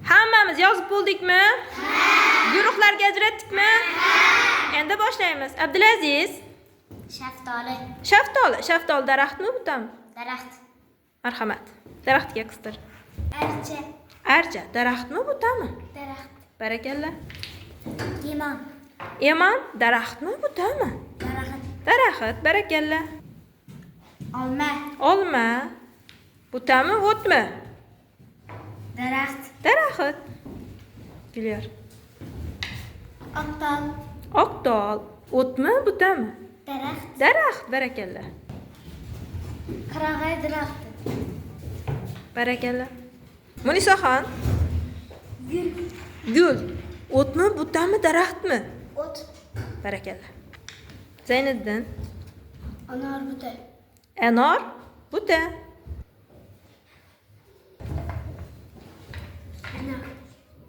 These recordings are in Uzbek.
Hammamiz yozib bo'ldikmi? Guruhlarga ajratdikmi? Endi boshlaymiz. Abdulaziz. Shaftoli. Shaftoli daraxtmi butami? Daraxt. Marhamat. Daraxtga qistir. Archa. Archa daraxtmi butami? Daraxt. Barakalla. Limon. Eman daraxtmi butami? Daraxt. Daraxt, barakalla. Olma. Olma. Butami, o'tmi? Daraxt. Daraxt. Güler. Oqtol. Oqtol. O'tmi, butami? Daraxt. Daraxt, barakalla. Qarag'ay daraxti. Barakalla. Munisaxon. Gul. Gul. O'tmi, butami, daraxtmi? O't. Barakalla. Zayniddin. Anor buta. Anor. Buta.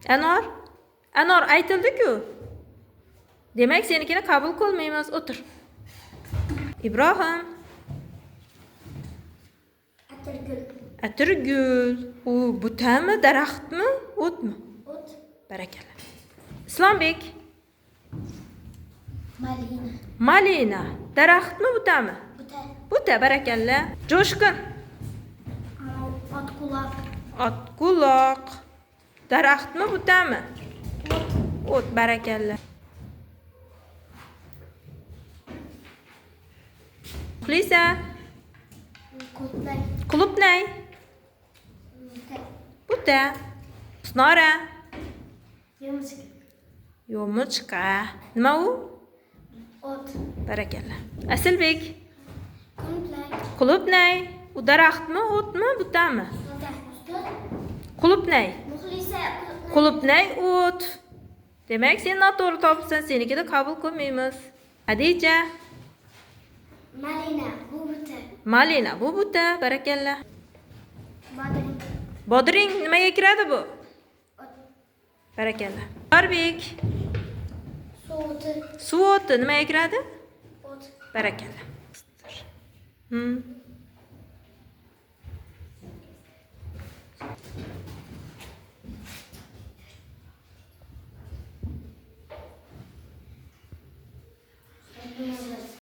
Anor. Anor aytildi-ku. Demak, senikini qabul qilmaymiz. O'tir. Ibrohim. Atirgul. Atirgul. U butami, daraxtmi, o'tmi? O't. Barakalla. Islombek. Malina. Malina. Daraxtmi, butami? Buta. Buta, barakalla. Jo'shqin. Otquloq. Otquloq. Daraxtmi, butami? O't, barakalla. Muxlisa. Qulplay. Qulupnay. Buta. Buta. Snora. Yumsik. Yo'michqa. Nima u? O't. Barakalla. Asilbek. Qulplay. Qulupnay. U daraxtmi, o'tmi, butami? Buta. Qulupnay. Muxlisa. Qulupnay, o't. Demak, sen noto'g'ri topibsan, senikini qabul qilmaymiz. Adija. Malina. Bu buta. Malina, bu buta, barakalla. Bodring. Bodring nimaga kiradi bu? O't. Barakalla. Orbek. Suv o'ti. Suv o'ti nimaga kiradi? O't. Barakalla.